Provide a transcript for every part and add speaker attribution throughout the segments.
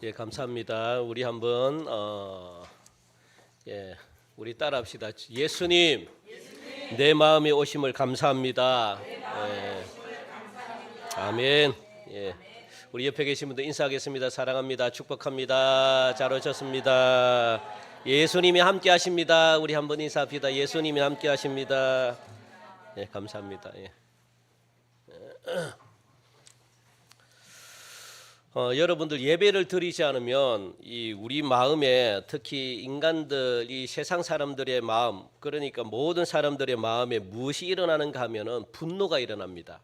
Speaker 1: 예, 감사합니다. 우리 한번 우리 따라합시다. 예수님, 내 마음에 오심을 감사합니다. 예, 아멘. 예, 우리 옆에 계신 분들 인사하겠습니다. 사랑합니다. 축복합니다. 잘 오셨습니다. 예수님이 함께하십니다. 우리 한번 인사합시다. 예수님이 함께하십니다. 예, 감사합니다. 예. 여러분들 예배를 드리지 않으면 이 우리 마음에 특히 인간들이 세상 사람들의 마음, 그러니까 모든 사람들의 마음에 무엇이 일어나는가 하면은 분노가 일어납니다.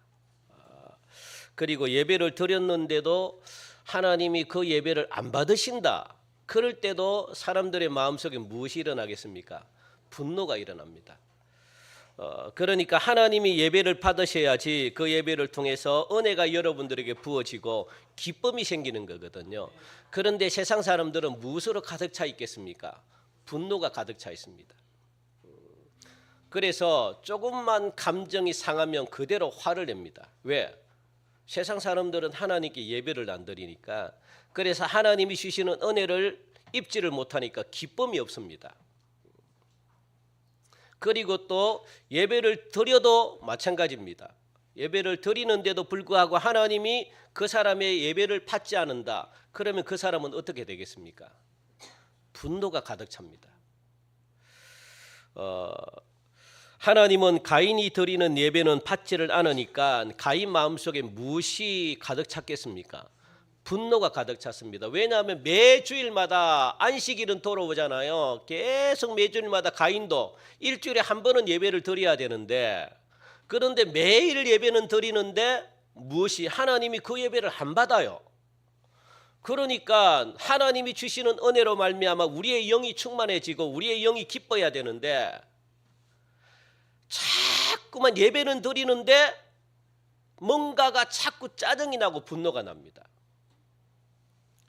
Speaker 1: 그리고 예배를 드렸는데도 하나님이 그 예배를 안 받으신다. 그럴 때도 사람들의 마음속에 무엇이 일어나겠습니까? 분노가 일어납니다. 그러니까 하나님이 예배를 받으셔야지 그 예배를 통해서 은혜가 여러분들에게 부어지고 기쁨이 생기는 거거든요. 그런데 세상 사람들은 무엇으로 가득 차 있겠습니까? 분노가 가득 차 있습니다. 그래서 조금만 감정이 상하면 그대로 화를 냅니다. 왜? 세상 사람들은 하나님께 예배를 안 드리니까. 그래서 하나님이 주시는 은혜를 입지를 못하니까 기쁨이 없습니다. 그리고 또 예배를 드려도 마찬가지입니다. 예배를 드리는데도 불구하고 하나님이 그 사람의 예배를 받지 않는다. 그러면 그 사람은 어떻게 되겠습니까? 분노가 가득 찹니다. 하나님은 가인이 드리는 예배는 받지를 않으니까 가인 마음속에 무엇이 가득 찼겠습니까? 분노가 가득 찼습니다. 왜냐하면 매주일마다 안식일은 돌아오잖아요. 계속 매주일마다 가인도 일주일에 한 번은 예배를 드려야 되는데, 그런데 매일 예배는 드리는데 무엇이 하나님이 그 예배를 안 받아요. 그러니까 하나님이 주시는 은혜로 말미암아 우리의 영이 충만해지고 우리의 영이 기뻐야 되는데 자꾸만 예배는 드리는데 뭔가가 자꾸 짜증이 나고 분노가 납니다.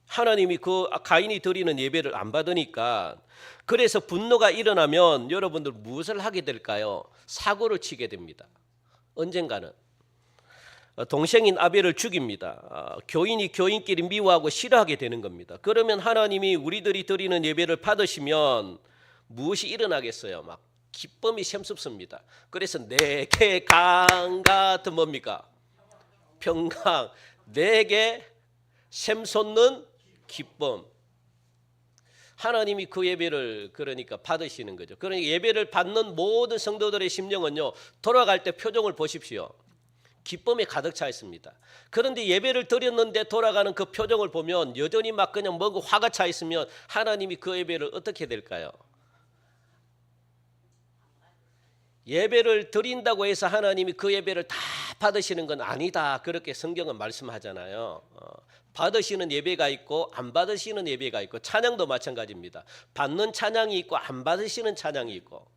Speaker 1: 하나님이 그 가인이 드리는 예배를 안 받으니까. 그래서 분노가 일어나면 여러분들 무엇을 하게 될까요? 사고를 치게 됩니다. 언젠가는 동생인 아벨을 죽입니다. 교인이 교인끼리 미워하고 싫어하게 되는 겁니다. 그러면 하나님이 우리들이 드리는 예배를 받으시면 무엇이 일어나겠어요? 막 기쁨이 샘솟습니다. 그래서 내게 강 같은 뭡니까? 평강. 내게 샘솟는 기쁨. 하나님이 그 예배를 그러니까 받으시는 거죠. 그러니까 예배를 받는 모든 성도들의 심령은요, 돌아갈 때 표정을 보십시오. 기쁨에 가득 차 있습니다. 그런데 예배를 드렸는데 돌아가는 그 표정을 보면 여전히 막 그냥 뭐고 화가 차 있으면 하나님이 그 예배를 어떻게 될까요? 예배를 드린다고 해서 하나님이 그 예배를 다 받으시는 건 아니다. 그렇게 성경은 말씀하잖아요. 받으시는 예배가 있고 안 받으시는 예배가 있고, 찬양도 마찬가지입니다. 받는 찬양이 있고 안 받으시는 찬양이 있고,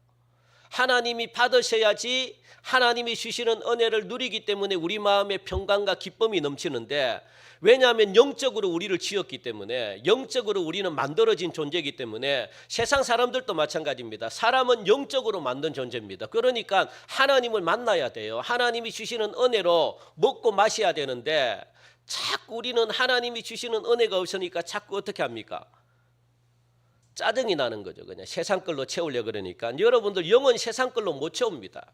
Speaker 1: 하나님이 받으셔야지 하나님이 주시는 은혜를 누리기 때문에 우리 마음에 평강과 기쁨이 넘치는데, 왜냐하면 영적으로 우리를 지었기 때문에, 영적으로 우리는 만들어진 존재이기 때문에 세상 사람들도 마찬가지입니다. 사람은 영적으로 만든 존재입니다. 그러니까 하나님을 만나야 돼요. 하나님이 주시는 은혜로 먹고 마셔야 되는데 자꾸 우리는 하나님이 주시는 은혜가 없으니까 자꾸 어떻게 합니까? 짜증이 나는 거죠. 그냥 세상 걸로 채우려 그러니까. 여러분들 영은 세상 걸로 못 채웁니다.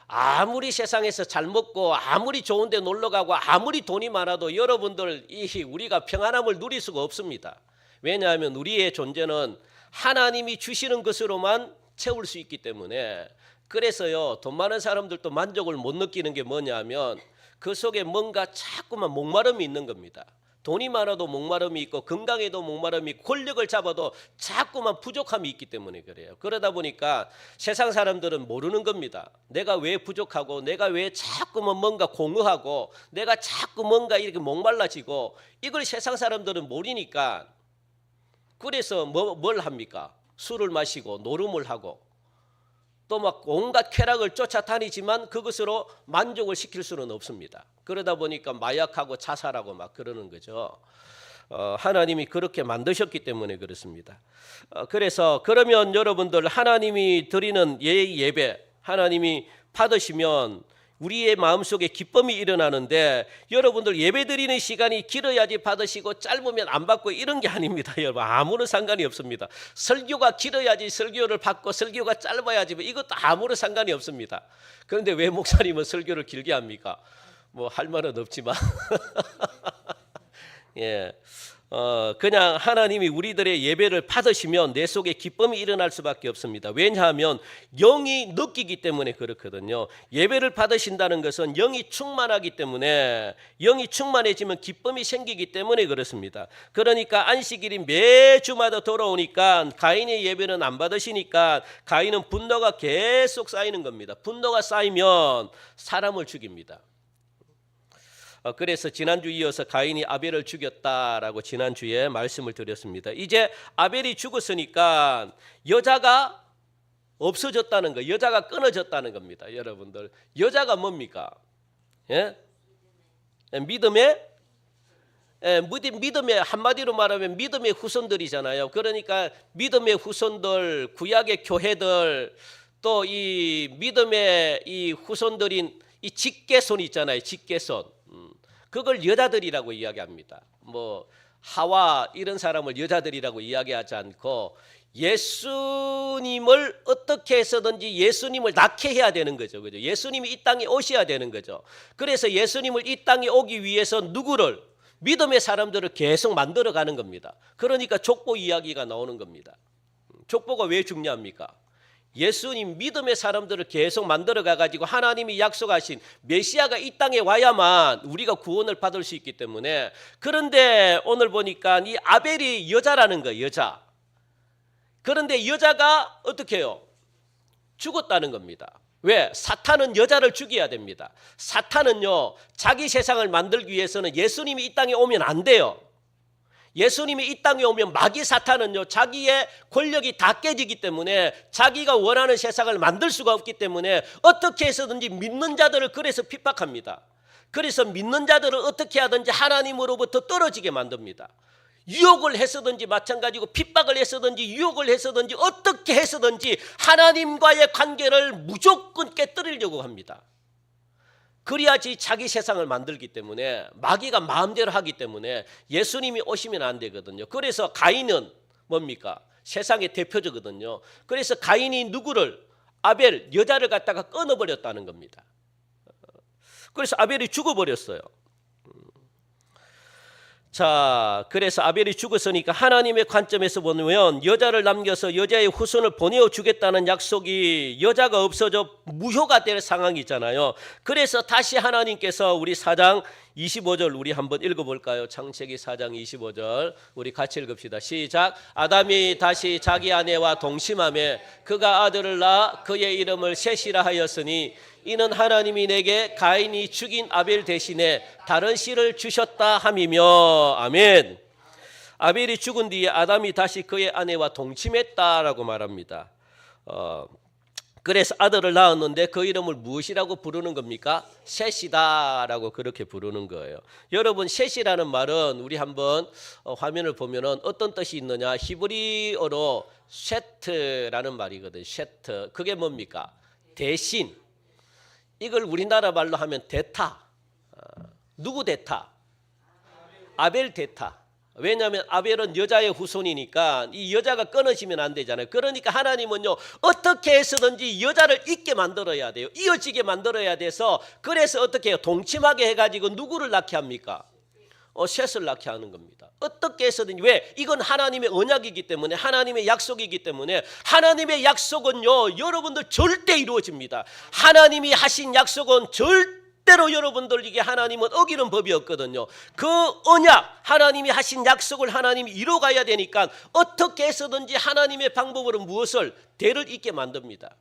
Speaker 1: 아무리 세상에서 잘 먹고 아무리 좋은 데 놀러 가고 아무리 돈이 많아도 여러분들 우리가 평안함을 누릴 수가 없습니다. 왜냐하면 우리의 존재는 하나님이 주시는 것으로만 채울 수 있기 때문에. 그래서요, 돈 많은 사람들도 만족을 못 느끼는 게 뭐냐면 그 속에 뭔가 자꾸만 목마름이 있는 겁니다. 돈이 많아도 목마름이 있고 건강에도 목마름이 있고 권력을 잡아도 자꾸만 부족함이 있기 때문에 그래요. 그러다 보니까 세상 사람들은 모르는 겁니다. 내가 왜 부족하고 내가 왜 자꾸만 뭔가 공허하고 내가 자꾸 뭔가 이렇게 목말라지고, 이걸 세상 사람들은 모르니까. 그래서 뭘 합니까? 술을 마시고 노름을 하고 또 막 온갖 쾌락을 쫓아다니지만 그것으로 만족을 시킬 수는 없습니다. 그러다 보니까 마약하고 자살하고 막 그러는 거죠. 하나님이 그렇게 만드셨기 때문에 그렇습니다. 그래서 그러면 여러분들 하나님이 드리는 예배 하나님이 받으시면 우리의 마음속에 기쁨이 일어나는데 여러분들 예배드리는 시간이 길어야지 받으시고 짧으면 안 받고 이런 게 아닙니다. 여러분 아무런 상관이 없습니다. 설교가 길어야지 설교를 받고 설교가 짧아야지 이것도 아무런 상관이 없습니다. 그런데 왜 목사님은 설교를 길게 합니까? 뭐 할 말은 없지만 예. 그냥 하나님이 우리들의 예배를 받으시면 내 속에 기쁨이 일어날 수밖에 없습니다. 왜냐하면 영이 느끼기 때문에 그렇거든요. 예배를 받으신다는 것은 영이 충만하기 때문에, 영이 충만해지면 기쁨이 생기기 때문에 그렇습니다. 그러니까 안식일이 매주마다 돌아오니까 가인의 예배는 안 받으시니까 가인은 분노가 계속 쌓이는 겁니다. 분노가 쌓이면 사람을 죽입니다. 그래서 지난주 이어서 가인이 아벨을 죽였다라고 지난주에 말씀을 드렸습니다. 이제 아벨이 죽었으니까 여자가 없어졌다는 거, 여자가 끊어졌다는 겁니다. 여러분들 여자가 뭡니까? 예? 믿음의 한마디로 말하면 믿음의 후손들이잖아요. 그러니까 믿음의 후손들, 구약의 교회들, 또 이 믿음의 이 후손들인 이 직계손 있잖아요. 직계손. 그걸 여자들이라고 이야기합니다. 뭐 하와 이런 사람을 여자들이라고 이야기하지 않고 예수님을 어떻게 해서든지 예수님을 낳게 해야 되는 거죠. 그죠? 예수님이 이 땅에 오셔야 되는 거죠. 그래서 예수님을 이 땅에 오기 위해서 누구를? 믿음의 사람들을 계속 만들어 가는 겁니다. 그러니까 족보 이야기가 나오는 겁니다. 족보가 왜 중요합니까? 예수님 믿음의 사람들을 계속 만들어 가지고 하나님이 약속하신 메시아가 이 땅에 와야만 우리가 구원을 받을 수 있기 때문에. 그런데 오늘 보니까 이 아벨이 여자라는 거예요. 여자. 그런데 여자가 어떻게 해요? 죽었다는 겁니다. 왜? 사탄은 여자를 죽여야 됩니다. 사탄은요 자기 세상을 만들기 위해서는 예수님이 이 땅에 오면 안 돼요. 예수님이 이 땅에 오면 마귀 사탄은요 자기의 권력이 다 깨지기 때문에 자기가 원하는 세상을 만들 수가 없기 때문에 어떻게 해서든지 믿는 자들을 그래서 핍박합니다. 그래서 믿는 자들을 어떻게 하든지 하나님으로부터 떨어지게 만듭니다. 유혹을 해서든지 마찬가지고 핍박을 해서든지 유혹을 해서든지 어떻게 해서든지 하나님과의 관계를 무조건 깨뜨리려고 합니다. 그래야지 자기 세상을 만들기 때문에 마귀가 마음대로 하기 때문에 예수님이 오시면 안 되거든요. 그래서 가인은 뭡니까? 세상의 대표적이거든요. 그래서 가인이 누구를? 아벨, 여자를 갖다가 끊어버렸다는 겁니다. 그래서 아벨이 죽어버렸어요. 자, 그래서 아벨이 죽었으니까 하나님의 관점에서 보면 여자를 남겨서 여자의 후손을 보내어 주겠다는 약속이 여자가 없어져 무효가 될 상황이잖아요. 그래서 다시 하나님께서 우리 4장 25절 우리 한번 읽어볼까요? 창세기 4장 25절 우리 같이 읽읍시다. 시작. 아담이 다시 자기 아내와 동침하며 그가 아들을 낳아 그의 이름을 셋이라 하였으니 이는 하나님이 내게 가인이 죽인 아벨 대신에 다른 씨를 주셨다 함이며. 아멘. 아벨이 죽은 뒤에 아담이 다시 그의 아내와 동침했다라고 말합니다. 그래서 아들을 낳았는데 그 이름을 무엇이라고 부르는 겁니까? 셋이다라고 그렇게 부르는 거예요. 여러분 셋이라는 말은 우리 한번 화면을 보면은 어떤 뜻이 있느냐? 히브리어로 쉐트라는 말이거든요. 쉐트. 그게 뭡니까? 대신. 이걸 우리나라 말로 하면 대타. 누구 대타? 아벨 대타. 왜냐하면 아벨은 여자의 후손이니까 이 여자가 끊어지면 안 되잖아요. 그러니까 하나님은요 어떻게 해서든지 여자를 있게 만들어야 돼요. 이어지게 만들어야 돼서 그래서 어떻게 해요? 동침하게 해가지고 누구를 낳게 합니까? 셋을 낳게 하는 겁니다. 어떻게 해서든지. 왜? 이건 하나님의 언약이기 때문에, 하나님의 약속이기 때문에. 하나님의 약속은요 여러분들 절대 이루어집니다. 하나님이 하신 약속은 절대로 여러분들 이게 하나님은 어기는 법이 없거든요. 그 언약, 하나님이 하신 약속을 하나님이 이뤄가야 되니까 어떻게 해서든지 하나님의 방법으로 무엇을? 대를 잇게 만듭니다.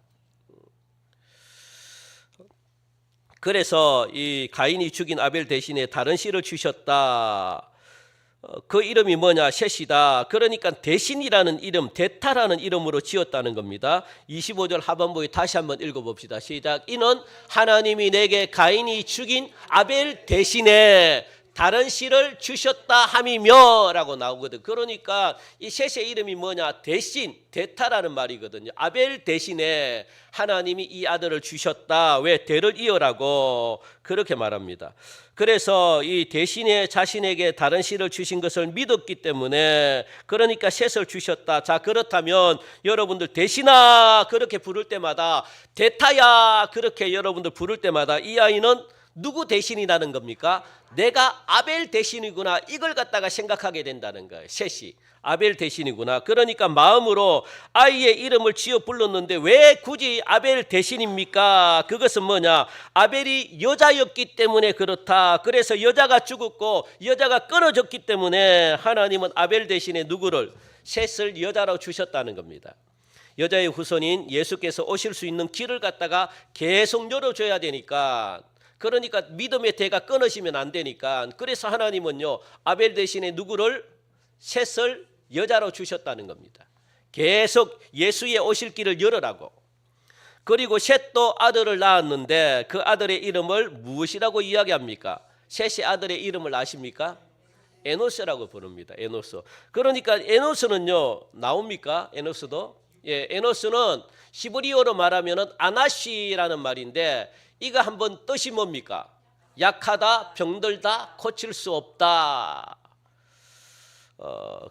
Speaker 1: 그래서 이 가인이 죽인 아벨 대신에 다른 씨를 주셨다. 그 이름이 뭐냐? 셋이다. 그러니까 대신이라는 이름, 대타라는 이름으로 지었다는 겁니다. 25절 하반부에 다시 한번 읽어봅시다. 시작. 이는 하나님이 내게 가인이 죽인 아벨 대신에 다른 씨를 주셨다 함이며 라고 나오거든. 그러니까 이 셋의 이름이 뭐냐? 대신, 대타라는 말이거든요. 아벨 대신에 하나님이 이 아들을 주셨다. 왜? 대를 이어라고 그렇게 말합니다. 그래서 이 대신에 자신에게 다른 씨를 주신 것을 믿었기 때문에 그러니까 셋을 주셨다. 자, 그렇다면 여러분들 대신아 그렇게 부를 때마다, 대타야 그렇게 여러분들 부를 때마다 이 아이는 누구 대신이라는 겁니까? 내가 아벨 대신이구나, 이걸 갖다가 생각하게 된다는 거예요. 셋이 아벨 대신이구나. 그러니까 마음으로 아이의 이름을 지어 불렀는데 왜 굳이 아벨 대신입니까? 그것은 뭐냐? 아벨이 여자였기 때문에 그렇다. 그래서 여자가 죽었고 여자가 끊어졌기 때문에 하나님은 아벨 대신에 누구를? 셋을 여자로 주셨다는 겁니다. 여자의 후손인 예수께서 오실 수 있는 길을 갖다가 계속 열어줘야 되니까, 그러니까 믿음의 대가 끊어지면 안 되니까, 그래서 하나님은요 아벨 대신에 누구를? 셋을 여자로 주셨다는 겁니다. 계속 예수의 오실 길을 열으라고. 그리고 셋도 아들을 낳았는데 그 아들의 이름을 무엇이라고 이야기합니까? 셋의 아들의 이름을 아십니까? 에노스라고 부릅니다. 에노스. 그러니까 에노스는요 나옵니까? 에노스도? 예, 에노스는 히브리어로 말하면은 아나시라는 말인데, 이거 한번 뜻이 뭡니까? 약하다, 병들다, 고칠 수 없다.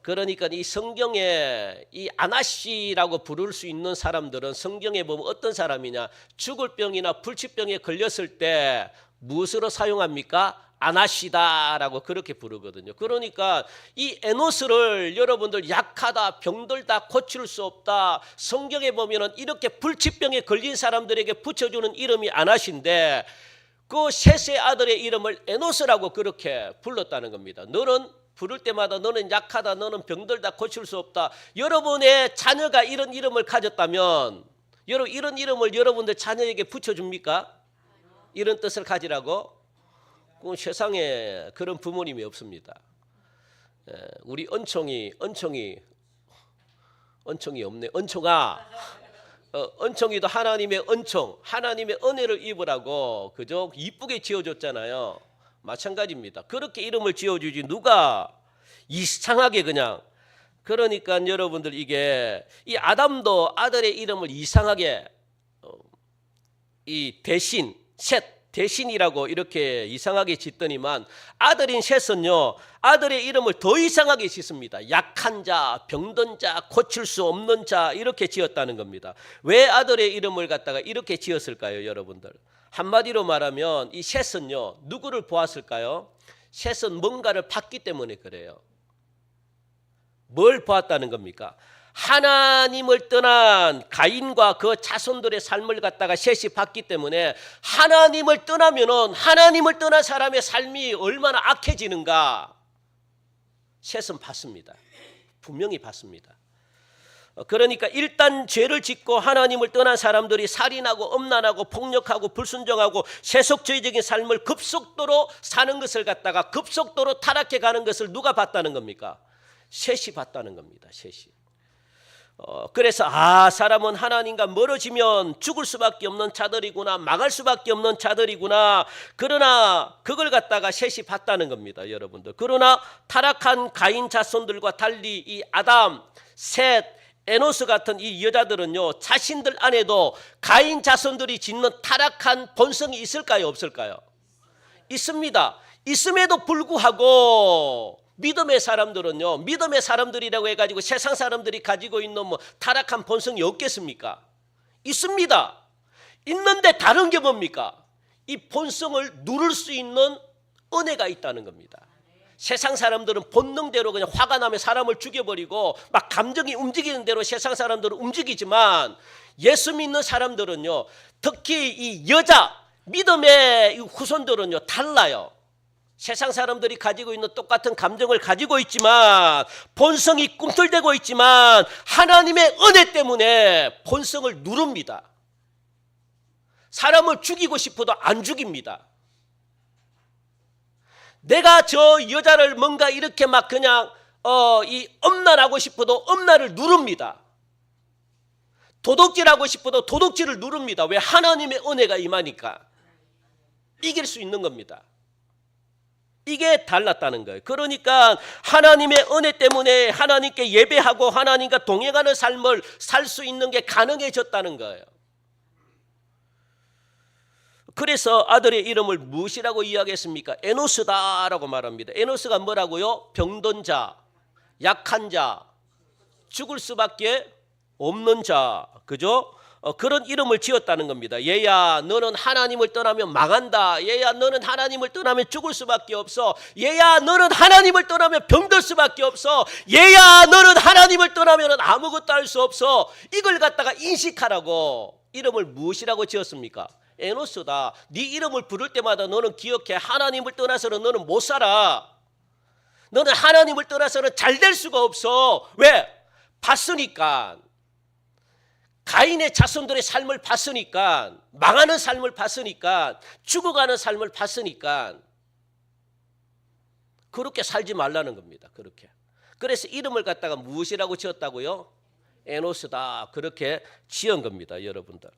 Speaker 1: 그러니까 이 성경에 이 아나시라고 부를 수 있는 사람들은 성경에 보면 어떤 사람이냐? 죽을 병이나 불치병에 걸렸을 때 무엇으로 사용합니까? 아나시다라고 그렇게 부르거든요. 그러니까 이 에노스를 여러분들 약하다, 병들다, 고칠 수 없다, 성경에 보면은 이렇게 불치병에 걸린 사람들에게 붙여주는 이름이 아나시인데, 그 셋의 아들의 이름을 에노스라고 그렇게 불렀다는 겁니다. 너는 부를 때마다 너는 약하다, 너는 병들다, 고칠 수 없다. 여러분의 자녀가 이런 이름을 가졌다면 여러분 이런 이름을 여러분들 자녀에게 붙여줍니까? 이런 뜻을 가지라고? 세상에 그런 부모님이 없습니다. 우리 은총이 없네. 은총이도 하나님의 은총, 하나님의 은혜를 입으라고 그저 이쁘게 지어줬잖아요. 마찬가지입니다. 그렇게 이름을 지어주지 누가 이상하게 그냥. 그러니까 여러분들 이게 이 아담도 아들의 이름을 이상하게 이 대신, 셋 대신이라고 이렇게 이상하게 짓더니만 아들인 셋은요 아들의 이름을 더 이상하게 짓습니다. 약한 자, 병든 자, 고칠 수 없는 자, 이렇게 지었다는 겁니다. 왜 아들의 이름을 갖다가 이렇게 지었을까요, 여러분들? 한마디로 말하면 이 셋은요 누구를 보았을까요? 셋은 뭔가를 봤기 때문에 그래요. 뭘 보았다는 겁니까? 하나님을 떠난 가인과 그 자손들의 삶을 갖다가 셋이 봤기 때문에, 하나님을 떠나면은 하나님을 떠난 사람의 삶이 얼마나 악해지는가 셋은 봤습니다. 분명히 봤습니다. 그러니까 일단 죄를 짓고 하나님을 떠난 사람들이 살인하고 음란하고 폭력하고 불순종하고 세속주의적인 삶을 급속도로 사는 것을 갖다가 급속도로 타락해 가는 것을 누가 봤다는 겁니까? 셋이 봤다는 겁니다. 셋이. 그래서 사람은 하나님과 멀어지면 죽을 수밖에 없는 자들이구나, 망할 수밖에 없는 자들이구나. 그러나 그걸 갖다가 셋이 봤다는 겁니다, 여러분들. 그러나 타락한 가인 자손들과 달리 이 아담, 셋, 에노스 같은 이 여자들은요 자신들 안에도 가인 자손들이 짓는 타락한 본성이 있을까요, 없을까요? 있습니다. 있음에도 불구하고 믿음의 사람들은요, 믿음의 사람들이라고 해가지고 세상 사람들이 가지고 있는 타락한 본성이 없겠습니까? 있습니다. 있는데 다른 게 뭡니까? 이 본성을 누를 수 있는 은혜가 있다는 겁니다. 세상 사람들은 본능대로 그냥 화가 나면 사람을 죽여버리고 막 감정이 움직이는 대로 세상 사람들은 움직이지만, 예수 믿는 사람들은요, 특히 이 여자 믿음의 후손들은요 달라요. 세상 사람들이 가지고 있는 똑같은 감정을 가지고 있지만, 본성이 꿈틀대고 있지만 하나님의 은혜 때문에 본성을 누릅니다. 사람을 죽이고 싶어도 안 죽입니다. 내가 저 여자를 뭔가 이렇게 막 그냥 이 음란하고 싶어도 음란을 누릅니다. 도둑질하고 싶어도 도둑질을 누릅니다. 왜? 하나님의 은혜가 임하니까 이길 수 있는 겁니다. 이게 달랐다는 거예요. 그러니까 하나님의 은혜 때문에 하나님께 예배하고 하나님과 동행하는 삶을 살 수 있는 게 가능해졌다는 거예요. 그래서 아들의 이름을 무엇이라고 이야기했습니까? 에노스다라고 말합니다. 에노스가 뭐라고요? 병든 자, 약한 자, 죽을 수밖에 없는 자, 그죠? 그런 이름을 지었다는 겁니다. 얘야 너는 하나님을 떠나면 망한다. 얘야 너는 하나님을 떠나면 죽을 수밖에 없어. 얘야 너는 하나님을 떠나면 병들 수밖에 없어. 얘야 너는 하나님을 떠나면 아무것도 할 수 없어. 이걸 갖다가 인식하라고 이름을 무엇이라고 지었습니까? 에노스다. 네 이름을 부를 때마다 너는 기억해. 하나님을 떠나서는 너는 못 살아. 너는 하나님을 떠나서는 잘 될 수가 없어. 왜? 봤으니까. 가인의 자손들의 삶을 봤으니까, 망하는 삶을 봤으니까, 죽어가는 삶을 봤으니까 그렇게 살지 말라는 겁니다. 그렇게. 그래서 이름을 갖다가 무엇이라고 지었다고요? 에노스다. 그렇게 지은 겁니다, 여러분들.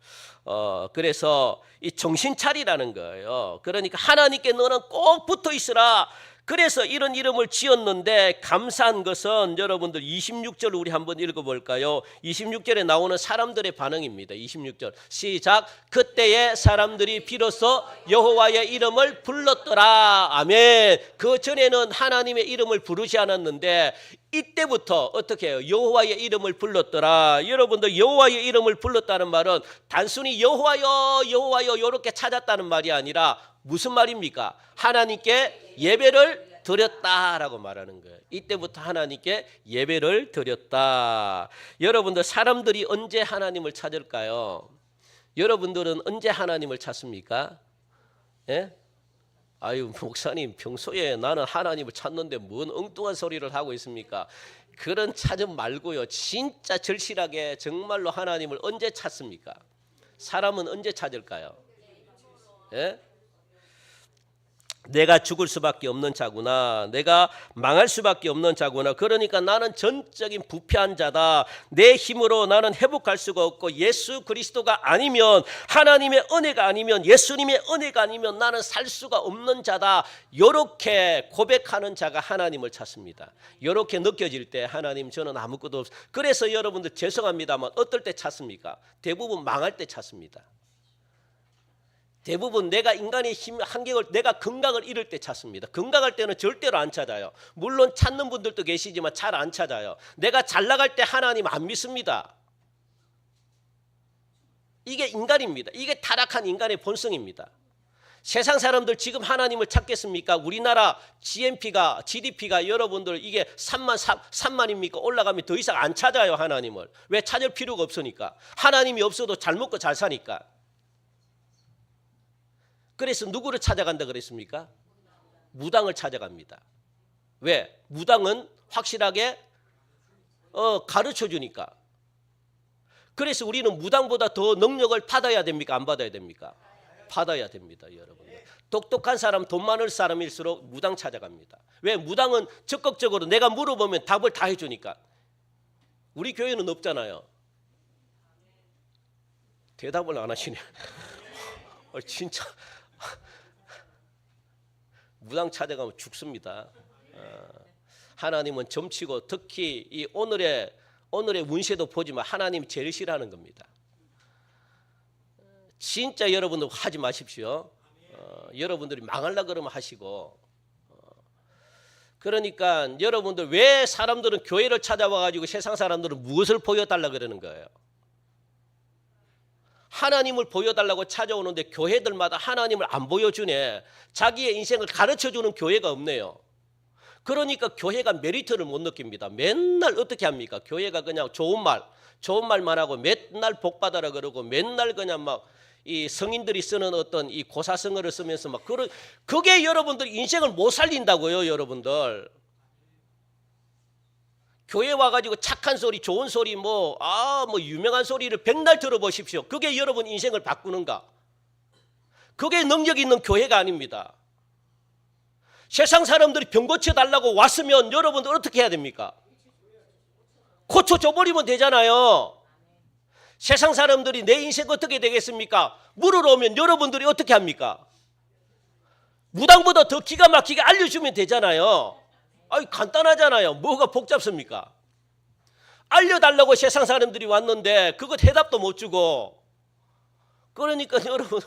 Speaker 1: 그래서 이 정신 차리라는 거예요. 그러니까 하나님께 너는 꼭 붙어 있으라. 그래서 이런 이름을 지었는데 감사한 것은 여러분들 26절 우리 한번 읽어볼까요? 26절에 나오는 사람들의 반응입니다. 26절 시작. 그때에 사람들이 비로소 여호와의 이름을 불렀더라. 아멘. 그 전에는 하나님의 이름을 부르지 않았는데 이때부터 어떻게 해요? 여호와의 이름을 불렀더라. 여러분들 여호와의 이름을 불렀다는 말은 단순히 여호와여 여호와여 이렇게 찾았다는 말이 아니라 무슨 말입니까? 하나님께 예배를 드렸다라고 말하는 거예요. 이때부터 하나님께 예배를 드렸다. 여러분들 사람들이 언제 하나님을 찾을까요? 여러분들은 언제 하나님을 찾습니까? 예? 아유 목사님 평소에 나는 하나님을 찾는데 뭔 엉뚱한 소리를 하고 있습니까? 그런 찾음 말고요. 진짜 절실하게 정말로 하나님을 언제 찾습니까? 사람은 언제 찾을까요? 예? 내가 죽을 수밖에 없는 자구나. 내가 망할 수밖에 없는 자구나. 그러니까 나는 전적인 부패한 자다. 내 힘으로 나는 회복할 수가 없고 예수 그리스도가 아니면 하나님의 은혜가 아니면 예수님의 은혜가 아니면 나는 살 수가 없는 자다. 이렇게 고백하는 자가 하나님을 찾습니다. 이렇게 느껴질 때 하나님 저는 아무것도 없어. 그래서 여러분들 죄송합니다만 어떨 때 찾습니까? 대부분 망할 때 찾습니다. 대부분 내가 인간의 힘 한계를 내가 건강을 잃을 때 찾습니다. 건강할 때는 절대로 안 찾아요. 물론 찾는 분들도 계시지만 잘 안 찾아요. 내가 잘 나갈 때 하나님 안 믿습니다. 이게 인간입니다. 이게 타락한 인간의 본성입니다. 세상 사람들 지금 하나님을 찾겠습니까? 우리나라 GDP가 여러분들 이게 3만입니까? 올라가면 더 이상 안 찾아요 하나님을. 왜? 찾을 필요가 없으니까. 하나님이 없어도 잘 먹고 잘 사니까. 그래서 누구를 찾아간다 그랬습니까? 무당을 찾아갑니다. 왜? 무당은 확실하게 가르쳐 주니까. 그래서 우리는 무당보다 더 능력을 받아야 됩니까? 안 받아야 됩니까? 받아야 됩니다, 여러분. 똑똑한 사람, 돈 많은 사람일수록 무당 찾아갑니다. 왜? 무당은 적극적으로 내가 물어보면 답을 다 해주니까. 우리 교회는 없잖아요. 대답을 안 하시네. 진짜. 무당 찾아가면 죽습니다. 하나님은 점치고 특히 이 오늘의 운세도 보지만 하나님이 제일 싫어하는 겁니다. 진짜 여러분들 하지 마십시오. 여러분들이 망하려고 그러면 하시고. 그러니까 여러분들 왜 사람들은 교회를 찾아와 가지고 세상 사람들은 무엇을 보여달라 그러는 거예요? 하나님을 보여달라고 찾아오는데 교회들마다 하나님을 안 보여주네. 자기의 인생을 가르쳐주는 교회가 없네요. 그러니까 교회가 메리트를 못 느낍니다. 맨날 어떻게 합니까? 교회가 그냥 좋은 말만 하고 맨날 복 받아라 그러고 맨날 그냥 막 이 성인들이 쓰는 어떤 이 고사성어를 쓰면서 막 그게 여러분들 인생을 못 살린다고요, 여러분들. 교회 와가지고 착한 소리, 좋은 소리, 뭐 유명한 소리를 백날 들어보십시오. 그게 여러분 인생을 바꾸는가? 그게 능력 있는 교회가 아닙니다. 세상 사람들이 병 고쳐달라고 왔으면 여러분들 어떻게 해야 됩니까? 고쳐줘버리면 되잖아요. 세상 사람들이 내 인생 어떻게 되겠습니까? 물으러 오면 여러분들이 어떻게 합니까? 무당보다 더 기가 막히게 알려주면 되잖아요. 아이, 간단하잖아요. 뭐가 복잡습니까? 알려달라고 세상 사람들이 왔는데 그것 해답도 못 주고. 그러니까 여러분,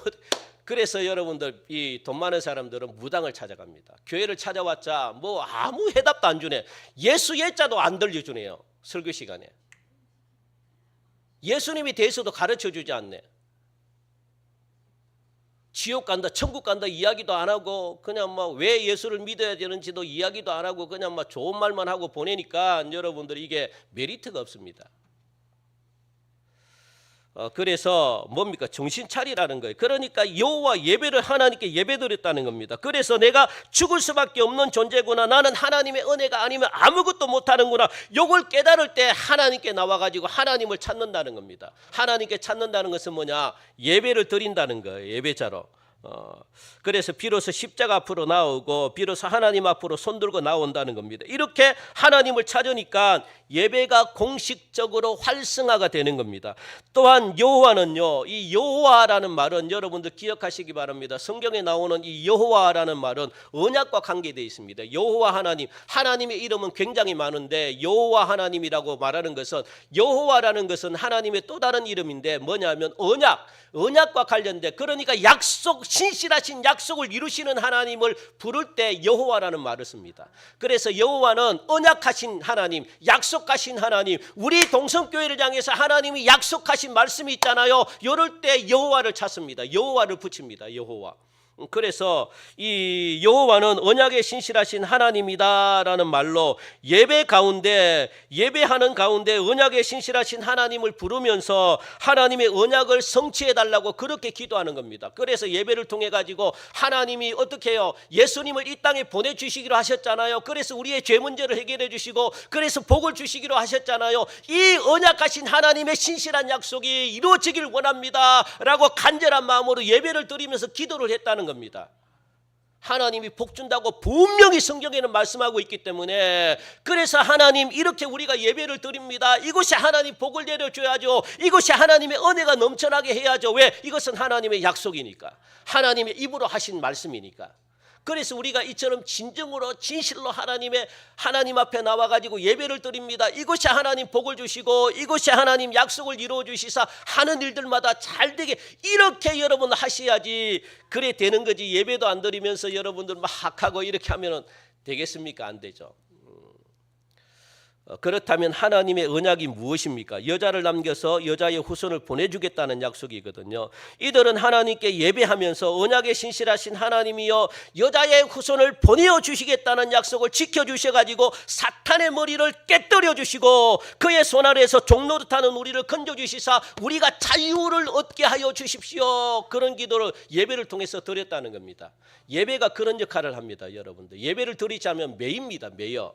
Speaker 1: 그래서 여러분들 이 돈 많은 사람들은 무당을 찾아갑니다. 교회를 찾아왔자 뭐 아무 해답도 안 주네. 예수 예자도 안 들려주네요. 설교 시간에. 예수님에 대해서도 가르쳐 주지 않네. 지옥 간다, 천국 간다 이야기도 안 하고 그냥 막 왜 예수를 믿어야 되는지도 이야기도 안 하고 그냥 막 좋은 말만 하고 보내니까 여러분들 이게 메리트가 없습니다. 그래서 뭡니까? 정신 차리라는 거예요. 그러니까 여호와 예배를 하나님께 예배드렸다는 겁니다. 그래서 내가 죽을 수밖에 없는 존재구나. 나는 하나님의 은혜가 아니면 아무것도 못하는구나. 이걸 깨달을 때 하나님께 나와가지고 하나님을 찾는다는 겁니다. 하나님께 찾는다는 것은 뭐냐? 예배를 드린다는 거예요. 예배자로. 그래서 비로소 십자가 앞으로 나오고 비로소 하나님 앞으로 손들고 나온다는 겁니다. 이렇게 하나님을 찾으니까 예배가 공식적으로 활성화가 되는 겁니다. 또한 여호와는요, 이 여호와라는 말은 여러분들 기억하시기 바랍니다. 성경에 나오는 이 여호와라는 말은 언약과 관계되어 있습니다. 여호와 하나님, 하나님의 이름은 굉장히 많은데 여호와 하나님이라고 말하는 것은, 여호와라는 것은 하나님의 또 다른 이름인데 뭐냐면 언약과 관련된, 그러니까 약속, 신실하신 약속을 이루시는 하나님을 부를 때 여호와라는 말을 씁니다. 그래서 여호와는 언약하신 하나님, 약속하신 하나님, 우리 동성교회를 향해서 하나님이 약속하신 말씀이 있잖아요. 이럴 때 여호와를 찾습니다. 여호와를 붙입니다. 여호와. 그래서 이 여호와는 언약에 신실하신 하나님이다라는 말로 예배 가운데, 예배하는 가운데 언약에 신실하신 하나님을 부르면서 하나님의 언약을 성취해 달라고 그렇게 기도하는 겁니다. 그래서 예배를 통해 가지고 하나님이 어떻게 해요? 예수님을 이 땅에 보내주시기로 하셨잖아요. 그래서 우리의 죄 문제를 해결해 주시고 그래서 복을 주시기로 하셨잖아요. 이 언약하신 하나님의 신실한 약속이 이루어지길 원합니다 라고 간절한 마음으로 예배를 드리면서 기도를 했다는 겁니다. 하나님이 복 준다고 분명히 성경에는 말씀하고 있기 때문에, 그래서 하나님 이렇게 우리가 예배를 드립니다. 이곳에 하나님 복을 내려줘야죠. 이곳에 하나님의 은혜가 넘쳐나게 해야죠. 왜? 이것은 하나님의 약속이니까, 하나님의 입으로 하신 말씀이니까. 그래서 우리가 이처럼 진정으로 진실로 하나님 앞에 나와가지고 예배를 드립니다. 이곳에 하나님 복을 주시고 이곳에 하나님 약속을 이루어 주시사 하는 일들마다 잘 되게, 이렇게 여러분 하셔야지 그래 되는 거지. 예배도 안 드리면서 여러분들 막 하고 이렇게 하면 되겠습니까? 안 되죠. 그렇다면 하나님의 언약이 무엇입니까? 여자를 남겨서 여자의 후손을 보내주겠다는 약속이거든요. 이들은 하나님께 예배하면서 언약에 신실하신 하나님이여 여자의 후손을 보내어 주시겠다는 약속을 지켜주셔가지고 사탄의 머리를 깨뜨려 주시고 그의 손 아래에서 종노릇하는 우리를 건져주시사 우리가 자유를 얻게 하여 주십시오. 그런 기도를 예배를 통해서 드렸다는 겁니다. 예배가 그런 역할을 합니다. 여러분들 예배를 드리지 않으면 매입니다. 매여.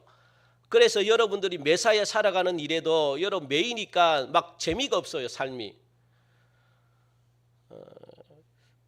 Speaker 1: 그래서 여러분들이 매사에 살아가는 일에도 여러분 매이니까 막 재미가 없어요. 삶이.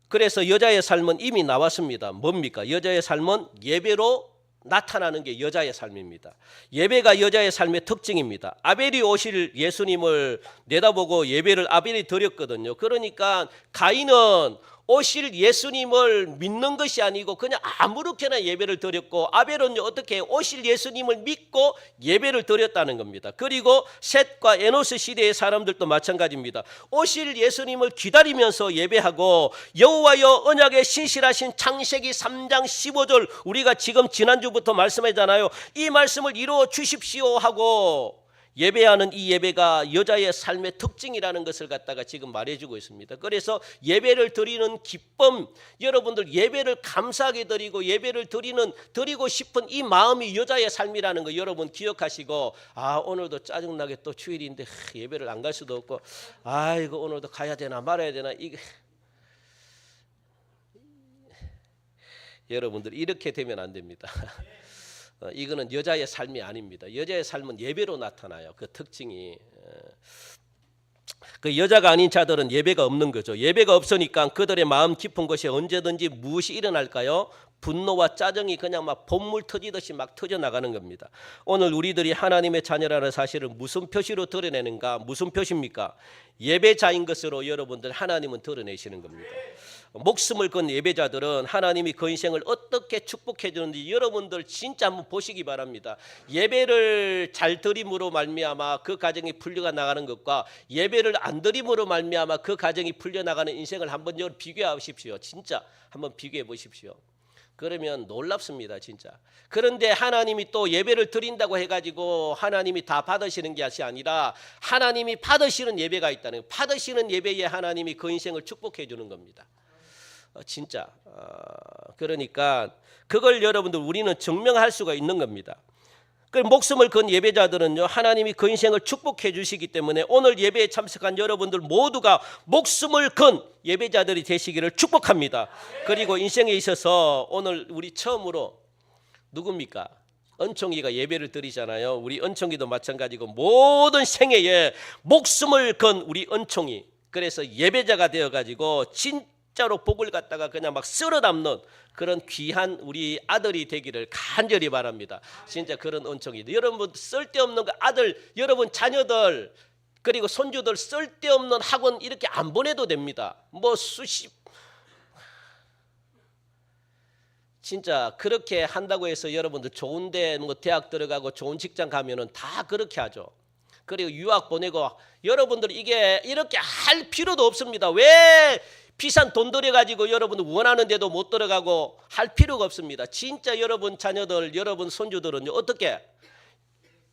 Speaker 1: 그래서 여자의 삶은 이미 나왔습니다. 뭡니까? 여자의 삶은 예배로 나타나는 게 여자의 삶입니다. 예배가 여자의 삶의 특징입니다. 아벨이 오실 예수님을 내다보고 예배를 아벨이 드렸거든요. 그러니까 가인은 오실 예수님을 믿는 것이 아니고 그냥 아무렇게나 예배를 드렸고, 아벨은 어떻게 오실 예수님을 믿고 예배를 드렸다는 겁니다. 그리고 셋과 에노스 시대의 사람들도 마찬가지입니다. 오실 예수님을 기다리면서 예배하고 여호와여 언약에 신실하신 창세기 3장 15절 우리가 지금 지난주부터 말씀하잖아요. 이 말씀을 이루어 주십시오 하고 예배하는 이 예배가 여자의 삶의 특징이라는 것을 갖다가 지금 말해주고 있습니다. 그래서 예배를 드리는 기쁨, 여러분들 예배를 감사하게 드리고 예배를 드리고 싶은 이 마음이 여자의 삶이라는 거 여러분 기억하시고, 오늘도 짜증나게 또 주일인데 예배를 안 갈 수도 없고, 이거 오늘도 가야 되나 말아야 되나, 이게 여러분들 이렇게 되면 안 됩니다. 이거는 여자의 삶이 아닙니다. 여자의 삶은 예배로 나타나요. 그 특징이. 그 여자가 아닌 자들은 예배가 없는 거죠. 예배가 없으니까 그들의 마음 깊은 곳에 언제든지 무엇이 일어날까요? 분노와 짜증이 그냥 막 봇물 터지듯이 막 터져 나가는 겁니다. 오늘 우리들이 하나님의 자녀라는 사실을 무슨 표시로 드러내는가? 무슨 표시입니까? 예배자인 것으로 여러분들 하나님은 드러내시는 겁니다. 목숨을 건 예배자들은 하나님이 그 인생을 어떻게 축복해 주는지 여러분들 진짜 한번 보시기 바랍니다. 예배를 잘 드림으로 말미암아 그 가정이 풀려가 나가는 것과 예배를 안 드림으로 말미암아 그 가정이 풀려나가는 인생을 한번 비교하십시오. 진짜 한번 비교해 보십시오. 그러면 놀랍습니다, 진짜. 그런데 하나님이 또 예배를 드린다고 해가지고 하나님이 다 받으시는 것이 아니라 하나님이 받으시는 예배가 있다는 거예요. 받으시는 예배에 하나님이 그 인생을 축복해 주는 겁니다. 진짜. 그러니까 그걸 여러분들 우리는 증명할 수가 있는 겁니다. 그 목숨을 건 예배자들은요, 하나님이 그 인생을 축복해 주시기 때문에 오늘 예배에 참석한 여러분들 모두가 목숨을 건 예배자들이 되시기를 축복합니다. 그리고 인생에 있어서 오늘 우리 처음으로 누굽니까? 은총이가 예배를 드리잖아요. 우리 은총이도 마찬가지고 모든 생애에 목숨을 건 우리 은총이, 그래서 예배자가 되어가지고 진짜로 복을 갖다가 그냥 막 쓸어 담는 그런 귀한 우리 아들이 되기를 간절히 바랍니다. 진짜 그런 은총이. 여러분 쓸데없는 거 아들, 여러분 자녀들 그리고 손주들 쓸데없는 학원 이렇게 안 보내도 됩니다. 뭐 수십 진짜 그렇게 한다고 해서 여러분들 좋은데 뭐 대학 들어가고 좋은 직장 가면은 다 그렇게 하죠. 그리고 유학 보내고 여러분들 이게 이렇게 할 필요도 없습니다. 왜 비싼 돈 들여가지고 여러분 원하는 데도 못 들어가고 할 필요가 없습니다. 진짜 여러분 자녀들, 여러분 손주들은요, 어떻게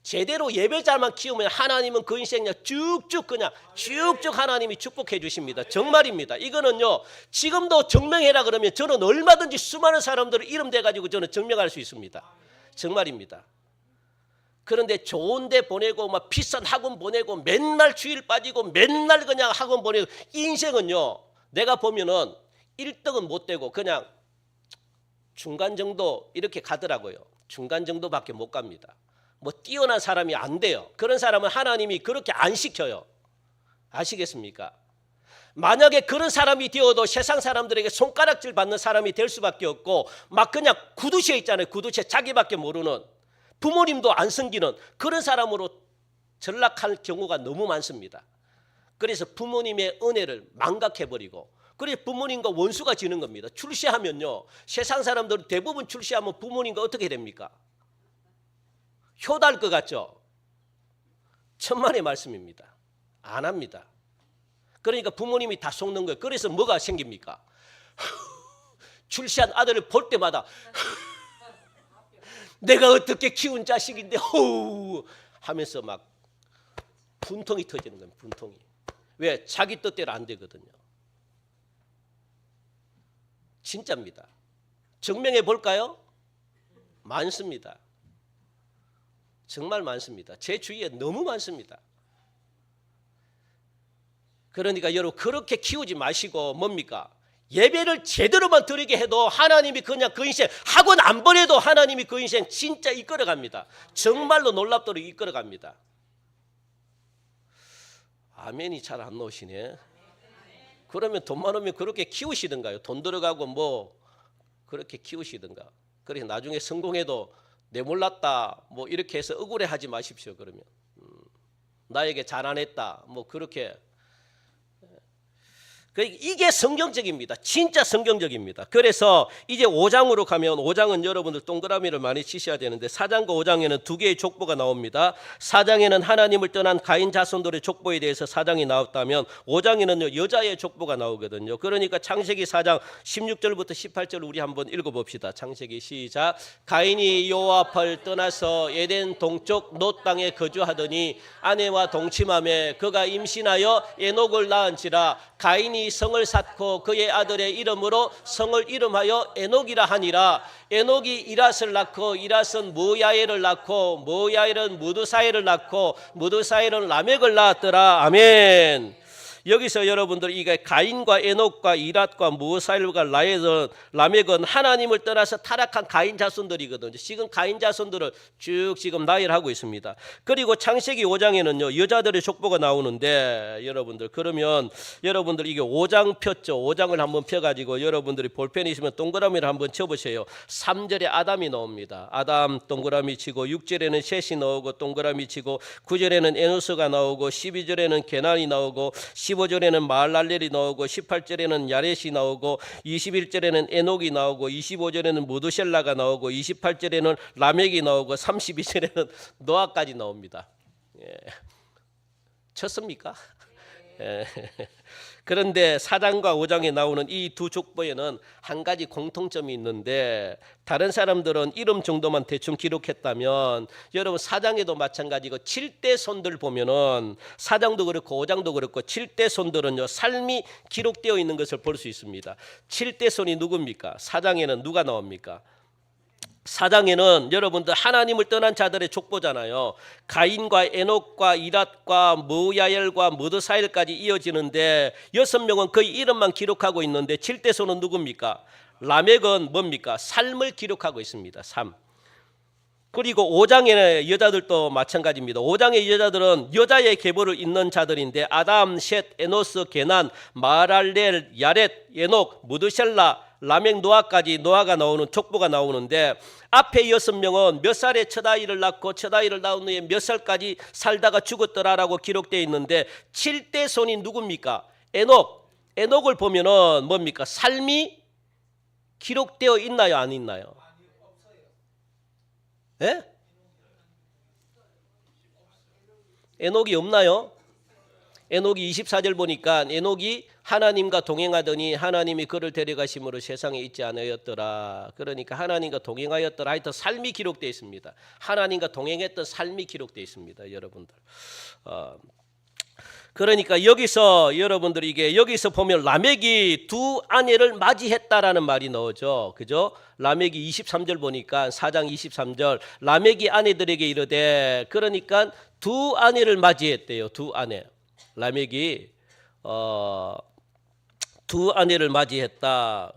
Speaker 1: 제대로 예배자만 키우면 하나님은 그 인생 쭉쭉 그냥 쭉쭉 하나님이 축복해 주십니다. 정말입니다. 이거는요, 지금도 증명해라 그러면 저는 얼마든지 수많은 사람들을 이름 대가지고 저는 증명할 수 있습니다. 정말입니다. 그런데 좋은 데 보내고 막 비싼 학원 보내고 맨날 주일 빠지고 맨날 그냥 학원 보내고 인생은요, 내가 보면은 1등은 못 되고 그냥 중간 정도 이렇게 가더라고요. 중간 정도밖에 못 갑니다. 뭐 뛰어난 사람이 안 돼요. 그런 사람은 하나님이 그렇게 안 시켜요. 아시겠습니까? 만약에 그런 사람이 되어도 세상 사람들에게 손가락질 받는 사람이 될 수밖에 없고 막 그냥 구두쇠 있잖아요. 구두쇠 자기밖에 모르는, 부모님도 안 섬기는 그런 사람으로 전락할 경우가 너무 많습니다. 그래서 부모님의 은혜를 망각해버리고, 그래서 부모님과 원수가 지는 겁니다. 출세하면요, 세상 사람들은 대부분 출세하면 부모님과 어떻게 됩니까? 효도할 것 같죠? 천만의 말씀입니다. 안 합니다. 그러니까 부모님이 다 속는 거예요. 그래서 뭐가 생깁니까? 출세한 아들을 볼 때마다 내가 어떻게 키운 자식인데 하면서 막 분통이 터지는 거예요. 분통이. 왜? 자기 뜻대로 안 되거든요. 진짜입니다. 증명해 볼까요? 많습니다. 정말 많습니다. 제 주위에 너무 많습니다. 그러니까 여러분 그렇게 키우지 마시고 뭡니까? 예배를 제대로만 드리게 해도 하나님이 그냥 그 인생 학원 안 보내도 하나님이 그 인생 진짜 이끌어갑니다. 정말로 놀랍도록 이끌어갑니다. 아멘이 잘 안 나오시네. 그러면 돈 많으면 그렇게 키우시든가요. 돈 들어가고 뭐 그렇게 키우시든가. 그래서 나중에 성공해도 내 몰랐다 뭐 이렇게 해서 억울해하지 마십시오. 그러면 나에게 잘 안 했다 뭐 그렇게. 이게 성경적입니다. 진짜 성경적입니다. 그래서 이제 5장으로 가면 5장은 여러분들 동그라미를 많이 치셔야 되는데 4장과 5장에는 두 개의 족보가 나옵니다. 4장에는 하나님을 떠난 가인 자손들의 족보에 대해서 4장이 나왔다면 5장에는요 여자의 족보가 나오거든요. 그러니까 창세기 4장 16절부터 18절 우리 한번 읽어봅시다. 창세기 시작. 가인이 여호와를 떠나서 에덴 동쪽 롯 땅에 거주하더니 아내와 동침하며 그가 임신하여 에녹을 낳은지라. 가인이 성을 쌓고 그의 아들의 이름으로 성을 이름하여 에녹이라 하니라. 에녹이 이랏을 낳고 이랏은 무야엘을 낳고 무야엘은 무드사엘을 낳고 무드사엘은 라멕을 낳았더라. 아멘. 여기서 여러분들 이게 가인과 에녹과 이랏과 무사일과 라멕은 하나님을 떠나서 타락한 가인 자손들이거든요. 지금 가인 자손들을 쭉 지금 나열하고 있습니다. 그리고 창세기 5장에는요 여자들의 족보가 나오는데 여러분들 그러면 여러분들 이게 5장 폈죠. 5장을 한번 펴가지고 여러분들이 볼펜이 있으면 동그라미를 한번 쳐보세요. 3절에 아담이 나옵니다. 아담 동그라미 치고 6절에는 셋이 나오고 동그라미 치고 9절에는 에노스가 나오고 12절에는 게난이 나오고 15절에는 마할랄렐이 나오고 18절에는 야렛이 나오고 21절에는 에녹이 나오고 25절에는 무드셀라가 나오고 28절에는 라멕이 나오고 32절에는 노아까지 나옵니다. 예. 쳤습니까? 예. 그런데 4장과 5장에 나오는 이 두 족보에는 한 가지 공통점이 있는데 다른 사람들은 이름 정도만 대충 기록했다면 여러분 4장에도 마찬가지고 7대 손들 보면은 4장도 그렇고 5장도 그렇고 7대 손들은요 삶이 기록되어 있는 것을 볼 수 있습니다. 7대 손이 누굽니까? 4장에는 누가 나옵니까? 4장에는 여러분들 하나님을 떠난 자들의 족보잖아요. 가인과 에녹과 이랏과 무야엘과 무드사일까지 이어지는데 6명은 거의 이름만 기록하고 있는데 7대손은 누굽니까? 라멕은 뭡니까? 삶을 기록하고 있습니다. 삶. 그리고 5장의 여자들도 마찬가지입니다. 5장의 여자들은 여자의 계보를 잇는 자들인데 아담, 셋, 에노스, 게난, 마랄렐, 야렛, 에녹, 무드셀라, 라멕, 노아까지 노아가 나오는 족보가 나오는데 앞에 6명은 몇 살에 첫 아이를 낳고 첫 아이를 낳은 후에 몇 살까지 살다가 죽었더라라고 기록되어 있는데 7대 손이 누굽니까? 에녹. 에녹을 보면은 뭡니까? 삶이 기록되어 있나요? 안 있나요? 예? 에녹이 없나요? 에녹이 24절 보니까 에녹이 하나님과 동행하더니 하나님이 그를 데려가심으로 세상에 있지 않았더라. 그러니까 하나님과 동행하였더라. 하여튼 삶이 기록되어 있습니다. 하나님과 동행했던 삶이 기록되어 있습니다. 여러분들. 그러니까 여기서 여러분들이 이게 여기서 보면 라멕이 두 아내를 맞이했다라는 말이 나오죠. 그죠? 라멕이 23절 보니까 4장 23절 라멕이 아내들에게 이르되 그러니까 두 아내를 맞이했대요. 두 아내. 라멕이 두 아내를 맞이했다.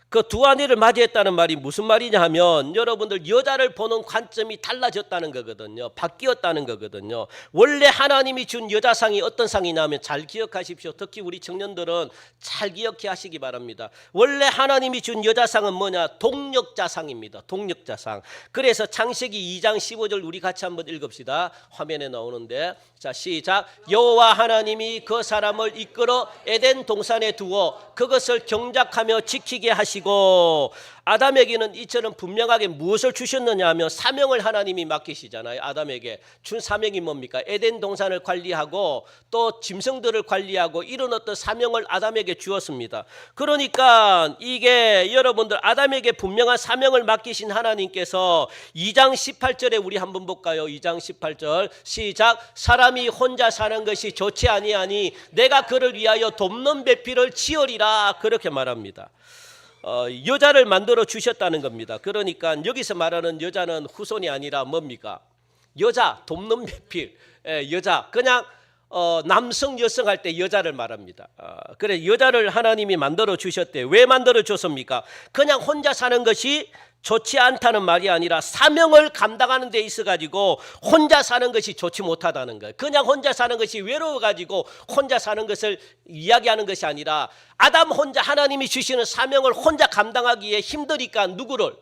Speaker 1: 그 두 아내를 맞이했다는 말이 무슨 말이냐 하면 여러분들 여자를 보는 관점이 달라졌다는 거거든요. 바뀌었다는 거거든요. 원래 하나님이 준 여자상이 어떤 상이냐면 잘 기억하십시오. 특히 우리 청년들은 잘 기억해 하시기 바랍니다. 원래 하나님이 준 여자상은 뭐냐? 동력자상입니다. 동력자상. 그래서 창세기 2장 15절 우리 같이 한번 읽읍시다. 화면에 나오는데 자 시작. 여호와 하나님이 그 사람을 이끌어 에덴 동산에 두어 그것을 경작하며 지키게 하시고 아담에게는 이처럼 분명하게 무엇을 주셨느냐 하면 사명을 하나님이 맡기시잖아요. 아담에게 준 사명이 뭡니까? 에덴 동산을 관리하고 또 짐승들을 관리하고 이런 어떤 사명을 아담에게 주었습니다. 그러니까 이게 여러분들 아담에게 분명한 사명을 맡기신 하나님께서 2장 18절에 우리 한번 볼까요? 2장 18절 시작. 사람이 혼자 사는 것이 좋지 아니하니 내가 그를 위하여 돕는 배필을 지으리라 그렇게 말합니다. 여자를 만들어 주셨다는 겁니다. 그러니까 여기서 말하는 여자는 후손이 아니라 뭡니까? 여자, 돕는 배필, 여자. 그냥 남성, 여성 할 때 여자를 말합니다. 그래 여자를 하나님이 만들어 주셨대. 왜 만들어 줬습니까? 그냥 혼자 사는 것이 좋지 않다는 말이 아니라 사명을 감당하는 데 있어 가지고 혼자 사는 것이 좋지 못하다는 거예요. 그냥 혼자 사는 것이 외로워 가지고 혼자 사는 것을 이야기하는 것이 아니라 아담 혼자 하나님이 주시는 사명을 혼자 감당하기에 힘드니까 누구를?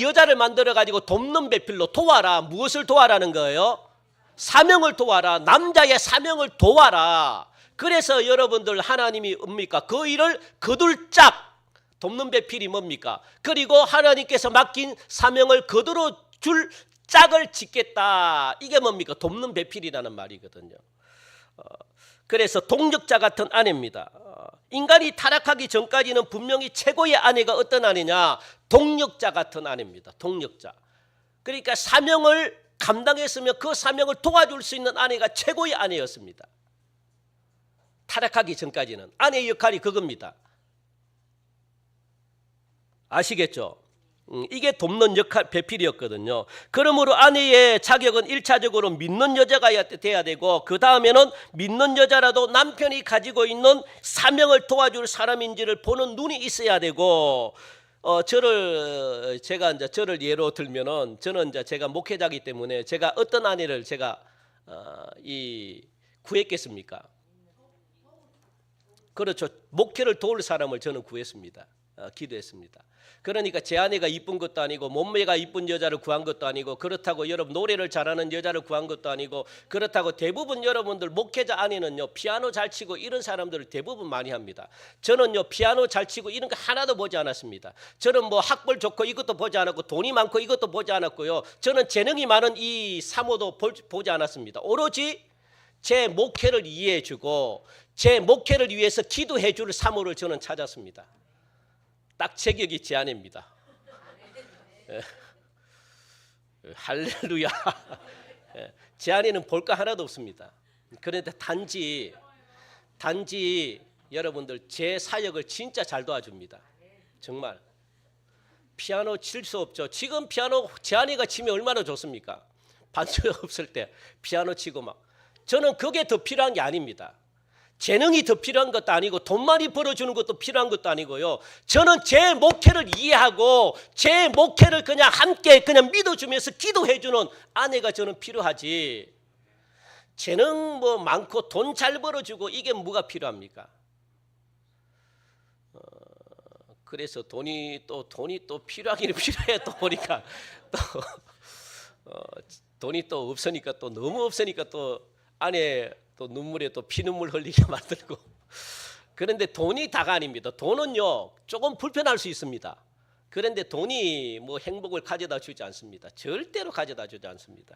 Speaker 1: 여자를 만들어 가지고 돕는 배필로 도와라. 무엇을 도와라는 거예요? 사명을 도와라. 남자의 사명을 도와라. 그래서 여러분들 하나님이 뭡니까? 그 일을 거둘짝 돕는 배필이 뭡니까? 그리고 하나님께서 맡긴 사명을 거두어 줄 짝을 짓겠다. 이게 뭡니까? 돕는 배필이라는 말이거든요. 그래서 동력자 같은 아내입니다. 인간이 타락하기 전까지는 분명히 최고의 아내가 어떤 아내냐? 동력자 같은 아내입니다. 동력자. 그러니까 사명을 감당했으면 그 사명을 도와줄 수 있는 아내가 최고의 아내였습니다. 타락하기 전까지는 아내의 역할이 그겁니다. 아시겠죠? 이게 돕는 역할 배필이었거든요. 그러므로 아내의 자격은 1차적으로 믿는 여자가 돼야 되고, 그 다음에는 믿는 여자라도 남편이 가지고 있는 사명을 도와줄 사람인지를 보는 눈이 있어야 되고, 제가 이제 저를 예로 들면은, 저는 이제 제가 목회자이기 때문에 제가 어떤 아내를 제가 구했겠습니까? 그렇죠. 목회를 도울 사람을 저는 구했습니다. 기도했습니다. 그러니까 제 아내가 이쁜 것도 아니고, 몸매가 이쁜 여자를 구한 것도 아니고, 그렇다고 여러분 노래를 잘하는 여자를 구한 것도 아니고, 그렇다고 대부분 여러분들 목회자 아내는요 피아노 잘 치고 이런 사람들을 대부분 많이 합니다. 저는요 피아노 잘 치고 이런 거 하나도 보지 않았습니다. 저는 뭐 학벌 좋고 이것도 보지 않았고, 돈이 많고 이것도 보지 않았고요. 저는 재능이 많은 이 사모도 보지 않았습니다. 오로지 제 목회를 이해해주고 제 목회를 위해서 기도해줄 사모를 저는 찾았습니다. 딱 제격이 제 아내입니다. 할렐루야. 제 아내는 볼 거 하나도 없습니다. 그런데 단지 여러분들 제 사역을 진짜 잘 도와줍니다. 정말. 피아노 칠 수 없죠. 지금 피아노 제 아내가 치면 얼마나 좋습니까? 반주 없을 때 피아노 치고 막. 저는 그게 더 필요한 게 아닙니다. 재능이 더 필요한 것도 아니고, 돈 많이 벌어주는 것도 필요한 것도 아니고요. 저는 제 목회를 이해하고 제 목회를 그냥 함께 그냥 믿어주면서 기도해주는 아내가 저는 필요하지, 재능 뭐 많고 돈 잘 벌어주고 이게 뭐가 필요합니까? 그래서 돈이 또 필요하기는 필요해. 또 보니까 돈이 또 없으니까, 또 너무 없으니까 또 아내 또 눈물에 또 피눈물 흘리게 만들고. 그런데 돈이 다가 아닙니다. 돈은요 조금 불편할 수 있습니다. 그런데 돈이 뭐 행복을 가져다 주지 않습니다. 절대로 가져다 주지 않습니다.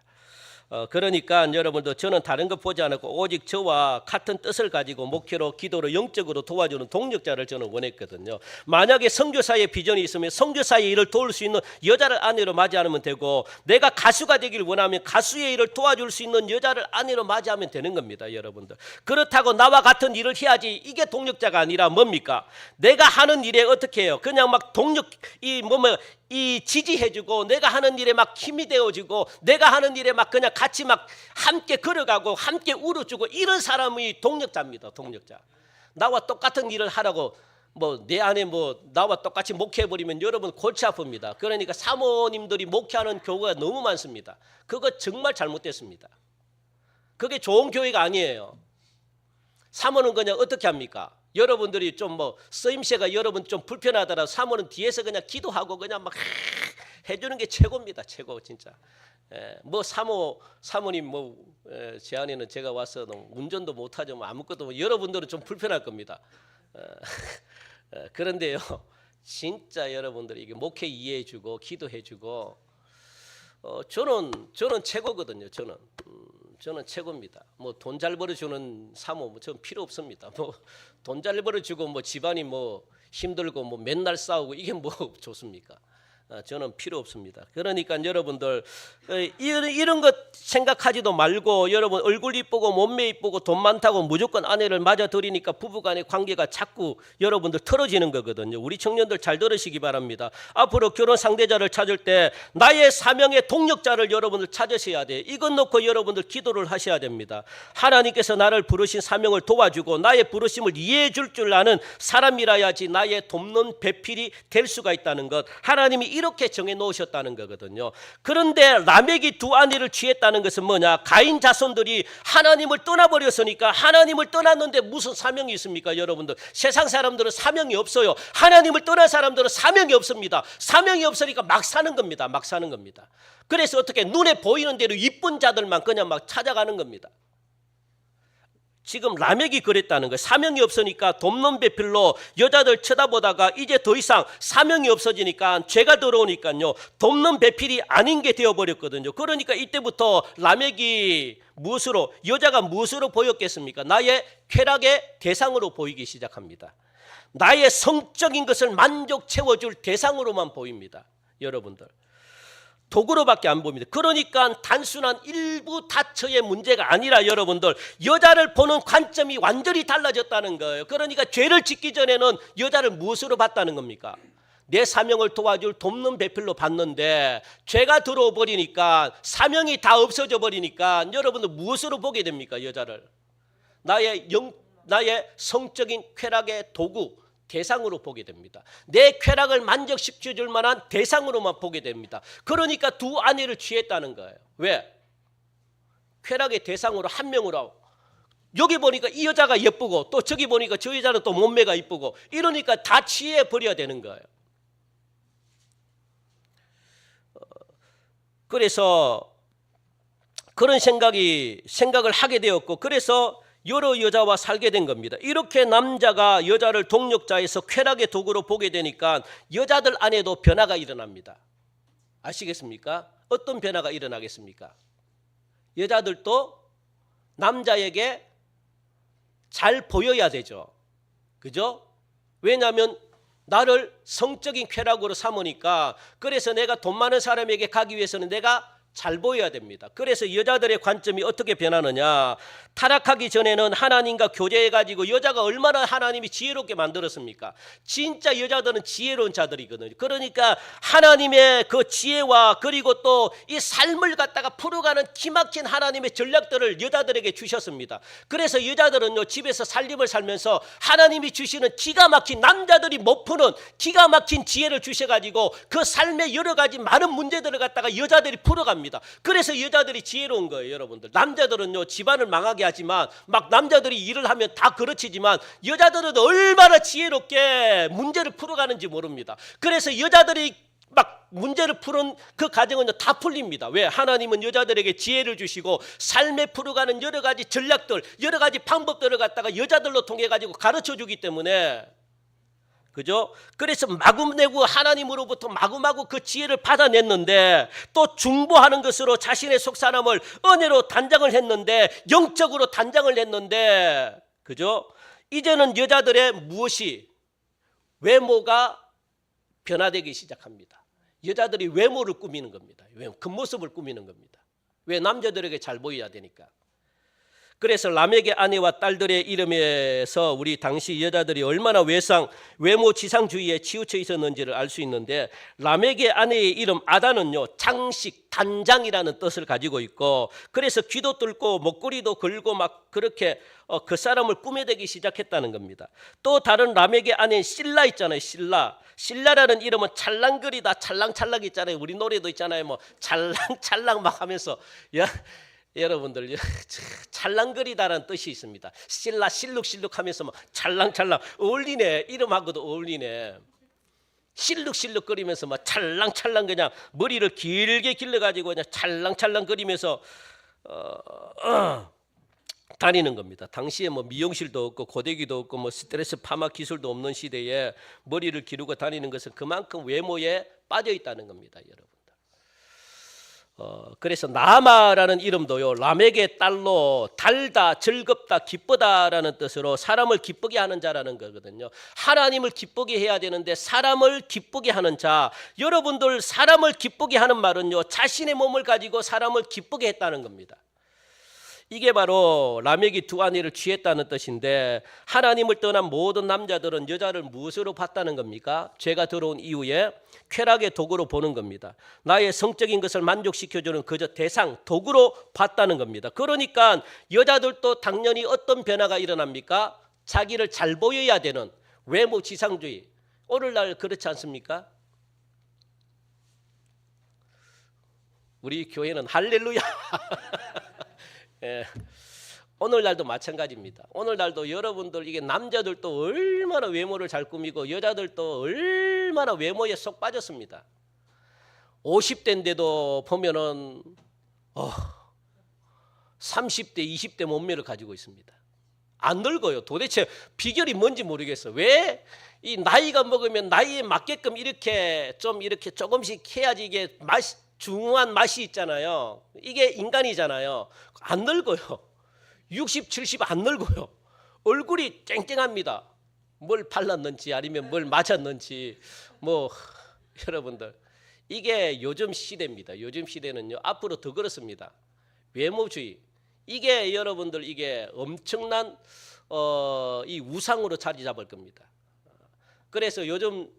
Speaker 1: 그러니까 여러분도 저는 다른 것 보지 않았고 오직 저와 같은 뜻을 가지고 목회로 기도로 영적으로 도와주는 동력자를 저는 원했거든요. 만약에 선교사의 비전이 있으면 선교사의 일을 도울 수 있는 여자를 아내로 맞이하면 되고, 내가 가수가 되기를 원하면 가수의 일을 도와줄 수 있는 여자를 아내로 맞이하면 되는 겁니다. 여러분들, 그렇다고 나와 같은 일을 해야지 이게 동력자가 아니라 뭡니까? 내가 하는 일에 어떻게 해요? 그냥 막 동력 이 지지해주고, 내가 하는 일에 막 힘이 되어주고, 내가 하는 일에 막 그냥 같이 막 함께 걸어가고 함께 울어주고, 이런 사람이 동력자입니다. 동력자. 나와 똑같은 일을 하라고 뭐 내 안에 뭐 나와 똑같이 목회해버리면 여러분 골치 아픕니다. 그러니까 사모님들이 목회하는 교회가 너무 많습니다. 그거 정말 잘못됐습니다. 그게 좋은 교회가 아니에요. 사모는 그냥 어떻게 합니까? 여러분들이 좀 뭐 쓰임새가 여러분 좀 불편하더라도 사모는 뒤에서 그냥 기도하고 그냥 막 해주는 게 최고입니다. 최고 진짜. 뭐 사모님 뭐 제 아내는 제가 와서 운전도 못하죠. 뭐 아무것도 뭐 여러분들은 좀 불편할 겁니다. 그런데요 진짜 여러분들이 이게 목회 이해해주고 기도해주고, 저는 최고거든요. 저는 최고입니다. 뭐 돈 잘 벌어주는 사모 뭐 저는 필요 없습니다. 뭐 돈 잘 벌어주고 뭐 집안이 뭐 힘들고 뭐 맨날 싸우고 이게 뭐 좋습니까? 저는 필요 없습니다. 그러니까 여러분들 이런 것 생각하지도 말고, 여러분 얼굴 이쁘고 몸매 이쁘고 돈 많다고 무조건 아내를 맞아 들이니까 부부간의 관계가 자꾸 여러분들 틀어지는 거거든요. 우리 청년들 잘 들으시기 바랍니다. 앞으로 결혼 상대자를 찾을 때 나의 사명의 동력자를 여러분들 찾으셔야 돼요. 이것 놓고 여러분들 기도를 하셔야 됩니다. 하나님께서 나를 부르신 사명을 도와주고 나의 부르심을 이해해 줄 아는 사람이라야지 나의 돕는 배필이 될 수가 있다는 것, 하나님이 이렇게 정해 놓으셨다는 거거든요. 그런데 라멕이 두 아내를 취했다는 것은 뭐냐? 가인 자손들이 하나님을 떠나버렸으니까, 하나님을 떠났는데 무슨 사명이 있습니까? 여러분들, 세상 사람들은 사명이 없어요. 하나님을 떠난 사람들은 사명이 없습니다. 사명이 없으니까 막 사는 겁니다. 막 사는 겁니다. 그래서 어떻게 눈에 보이는 대로 이쁜 자들만 그냥 막 찾아가는 겁니다. 지금 라멕이 그랬다는 거예요. 사명이 없으니까 돕는 배필로 여자들 쳐다보다가 이제 더 이상 사명이 없어지니까 죄가 들어오니까요 돕는 배필이 아닌 게 되어버렸거든요. 그러니까 이때부터 라멕이 여자가 무엇으로 보였겠습니까? 나의 쾌락의 대상으로 보이기 시작합니다. 나의 성적인 것을 만족 채워줄 대상으로만 보입니다. 여러분들, 도구로밖에 안 보입니다. 그러니까 단순한 일부 다처의 문제가 아니라 여러분들, 여자를 보는 관점이 완전히 달라졌다는 거예요. 그러니까 죄를 짓기 전에는 여자를 무엇으로 봤다는 겁니까? 내 사명을 도와줄 돕는 배필로 봤는데 죄가 들어와 버리니까 사명이 다 없어져 버리니까 여러분들 무엇으로 보게 됩니까? 여자를 나의 성적인 쾌락의 도구, 대상으로 보게 됩니다. 내 쾌락을 만족시켜줄 만한 대상으로만 보게 됩니다. 그러니까 두 아내를 취했다는 거예요. 왜? 쾌락의 대상으로 한 명으로. 여기 보니까 이 여자가 예쁘고 또 저기 보니까 저 여자는 또 몸매가 이쁘고 이러니까 다 취해버려야 되는 거예요. 그래서 그런 생각을 하게 되었고 그래서 여러 여자와 살게 된 겁니다. 이렇게 남자가 여자를 동력자에서 쾌락의 도구로 보게 되니까 여자들 안에도 변화가 일어납니다. 아시겠습니까? 어떤 변화가 일어나겠습니까? 여자들도 남자에게 잘 보여야 되죠. 그죠? 왜냐하면 나를 성적인 쾌락으로 삼으니까 그래서 내가 돈 많은 사람에게 가기 위해서는 내가 잘 보여야 됩니다. 그래서 여자들의 관점이 어떻게 변하느냐. 타락하기 전에는 하나님과 교제해가지고 여자가 얼마나 하나님이 지혜롭게 만들었습니까? 진짜 여자들은 지혜로운 자들이거든요. 그러니까 하나님의 그 지혜와 그리고 또 이 삶을 갖다가 풀어가는 기막힌 하나님의 전략들을 여자들에게 주셨습니다. 그래서 여자들은요 집에서 살림을 살면서 하나님이 주시는 기가 막힌 남자들이 못 푸는 기가 막힌 지혜를 주셔가지고 그 삶의 여러 가지 많은 문제들을 갖다가 여자들이 풀어갑니다. 그래서 여자들이 지혜로운 거예요. 여러분들 남자들은요 집안을 망하게 하지만 막 남자들이 일을 하면 다 그르치지만 여자들은 얼마나 지혜롭게 문제를 풀어가는지 모릅니다. 그래서 여자들이 막 문제를 푸는 그 과정은 다 풀립니다. 왜? 하나님은 여자들에게 지혜를 주시고 삶에 풀어가는 여러 가지 전략들 여러 가지 방법들을 갖다가 여자들로 통해 가지고 가르쳐 주기 때문에 그죠? 그래서 마구내고 하나님으로부터 마구마구 그 지혜를 받아냈는데 또 중보하는 것으로 자신의 속사람을 은혜로 단장을 했는데 영적으로 단장을 했는데 그죠? 이제는 여자들의 무엇이 외모가 변화되기 시작합니다. 여자들이 외모를 꾸미는 겁니다. 겉모습을 꾸미는 겁니다. 왜? 남자들에게 잘 보여야 되니까. 그래서 라멕의 아내와 딸들의 이름에서 우리 당시 여자들이 얼마나 외모 지상주의에 치우쳐 있었는지를 알 수 있는데 라멕의 아내의 이름 아다는요 장식, 단장이라는 뜻을 가지고 있고 그래서 귀도 뚫고 목걸이도 걸고 막 그렇게 그 사람을 꾸며대기 시작했다는 겁니다. 또 다른 라멕의 아내인 실라 있잖아요. 실라라는 이름은 찰랑거리다 찰랑찰랑 있잖아요. 우리 노래도 있잖아요. 뭐 찰랑찰랑 막 하면서 여러분들 찰랑거리다라는 뜻이 있습니다. 실라 실룩실룩하면서 막 찰랑찰랑 어울리네. 이름하고도 어울리네. 실룩실룩거리면서 막 찰랑찰랑 그냥 머리를 길게 길러가지고 그냥 찰랑찰랑거리면서 다니는 겁니다. 당시에 뭐 미용실도 없고 고데기도 없고 뭐 스트레스 파마 기술도 없는 시대에 머리를 기르고 다니는 것은 그만큼 외모에 빠져 있다는 겁니다, 여러분. 그래서 나아마라는 이름도요 라멕의 딸로 달다, 즐겁다, 기쁘다라는 뜻으로 사람을 기쁘게 하는 자라는 거거든요. 하나님을 기쁘게 해야 되는데 사람을 기쁘게 하는 자. 여러분들 사람을 기쁘게 하는 말은요 자신의 몸을 가지고 사람을 기쁘게 했다는 겁니다. 이게 바로 라멕이 두 아내를 취했다는 뜻인데 하나님을 떠난 모든 남자들은 여자를 무엇으로 봤다는 겁니까? 죄가 들어온 이후에 쾌락의 도구로 보는 겁니다. 나의 성적인 것을 만족시켜주는 그저 대상, 도구로 봤다는 겁니다. 그러니까 여자들도 당연히 어떤 변화가 일어납니까? 자기를 잘 보여야 되는 외모 지상주의. 오늘날 그렇지 않습니까? 우리 교회는 할렐루야. 예. 오늘날도 마찬가지입니다. 오늘날도 여러분들 이게 남자들도 얼마나 외모를 잘 꾸미고 여자들도 얼마나 외모에 쏙 빠졌습니다. 50대인데도 보면은 30대, 20대 몸매를 가지고 있습니다. 안 늙어요. 도대체 비결이 뭔지 모르겠어. 왜 이 나이가 먹으면 나이에 맞게끔 이렇게 조금씩 해야지 이게 중후한 맛이 있잖아요. 이게 인간이잖아요. 안 늙어요. 60, 70 안 늙어요. 얼굴이 쨍쨍합니다. 뭘 발랐는지 아니면 뭘 맞았는지 여러분들 이게 요즘 시대입니다. 요즘 시대는요 앞으로 더 그렇습니다. 외모주의 이게 여러분들 이게 엄청난 이 우상으로 자리 잡을 겁니다. 그래서 요즘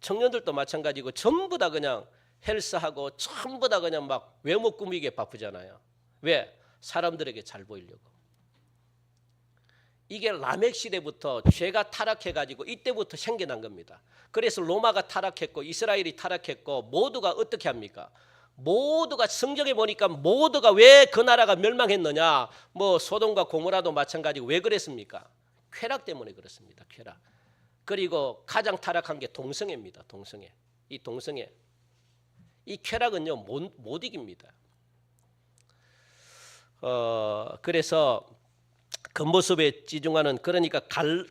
Speaker 1: 청년들도 마찬가지고 전부 다 그냥 헬스하고 전부 다 그냥 막 외모 꾸미기에 바쁘잖아요. 왜? 사람들에게 잘 보이려고. 이게 라멕 시대부터 죄가 타락해가지고 이때부터 생겨난 겁니다. 그래서 로마가 타락했고 이스라엘이 타락했고 모두가 어떻게 합니까? 모두가 성경에 보니까 모두가 왜 그 나라가 멸망했느냐? 뭐 소돔과 고모라도 마찬가지고 왜 그랬습니까? 쾌락 때문에 그렇습니다. 쾌락. 그리고 가장 타락한 게 동성애입니다. 동성애. 이 동성애. 이 쾌락은요 못 이깁니다. 그래서 겉모습에 찌중하는 그러니까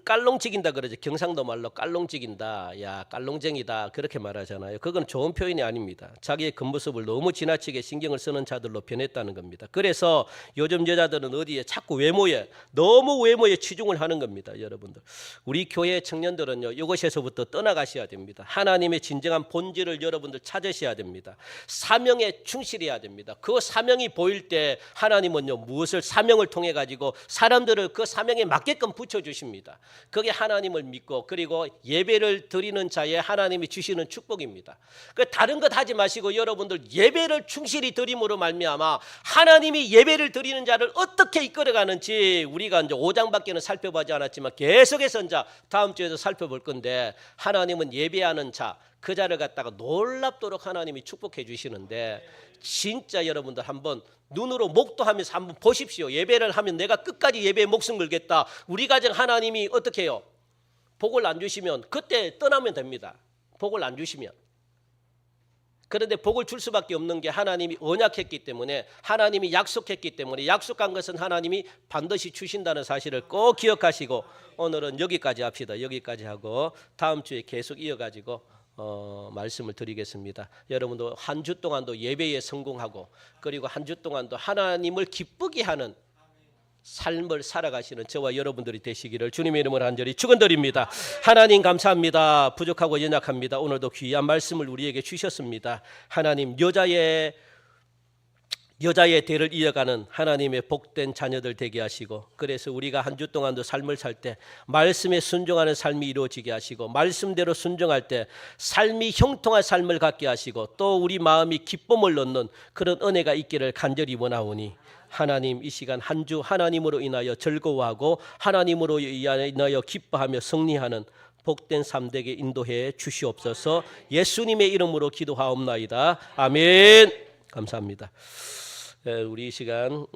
Speaker 1: 깔롱지긴다 그러죠. 경상도 말로 깔롱지긴다. 야 깔롱쟁이다 그렇게 말하잖아요. 그건 좋은 표현이 아닙니다. 자기의 겉모습을 너무 지나치게 신경을 쓰는 자들로 변했다는 겁니다. 그래서 요즘 여자들은 어디에 자꾸 외모에 너무 외모에 치중을 하는 겁니다. 여러분들 우리 교회 청년들은요 이것에서부터 떠나가셔야 됩니다. 하나님의 진정한 본질을 여러분들 찾으셔야 됩니다. 사명에 충실해야 됩니다. 그 사명이 보일 때 하나님은요 무엇을 사명을 통해 가지고 사람들을 그 사명에 맞게끔 붙여주십니다. 그게 하나님을 믿고 그리고 예배를 드리는 자에 하나님이 주시는 축복입니다. 다른 것 하지 마시고 여러분들 예배를 충실히 드림으로 말미암아 하나님이 예배를 드리는 자를 어떻게 이끌어가는지 우리가 이제 5장밖에는 살펴보지 않았지만 계속해서 이제 다음 주에도 살펴볼 건데 하나님은 예배하는 자 그 자를 갖다가 놀랍도록 하나님이 축복해 주시는데 진짜 여러분들 한번 눈으로 목도하면서 한번 보십시오. 예배를 하면 내가 끝까지 예배에 목숨 걸겠다. 우리 가정 하나님이 어떻게 해요? 복을 안 주시면 그때 떠나면 됩니다. 복을 안 주시면. 그런데 복을 줄 수밖에 없는 게 하나님이 언약했기 때문에 하나님이 약속했기 때문에 약속한 것은 하나님이 반드시 주신다는 사실을 꼭 기억하시고 오늘은 여기까지 합시다. 여기까지 하고 다음 주에 계속 이어가지고 말씀을 드리겠습니다. 여러분도 한 주 동안도 예배에 성공하고 그리고 한 주 동안도 하나님을 기쁘게 하는 삶을 살아가시는 저와 여러분들이 되시기를 주님의 이름으로 간절히 축원드립니다. 하나님 감사합니다. 부족하고 연약합니다. 오늘도 귀한 말씀을 우리에게 주셨습니다. 하나님 여자의 대를 이어가는 하나님의 복된 자녀들 되게 하시고 그래서 우리가 한 주 동안도 삶을 살 때 말씀에 순종하는 삶이 이루어지게 하시고 말씀대로 순종할 때 삶이 형통한 삶을 갖게 하시고 또 우리 마음이 기쁨을 얻는 그런 은혜가 있기를 간절히 원하오니 하나님 이 시간 한 주 하나님으로 인하여 즐거워하고 하나님으로 인하여 기뻐하며 승리하는 복된 삶 되게 인도해 주시옵소서. 예수님의 이름으로 기도하옵나이다. 아멘. 감사합니다. 우리 이 시간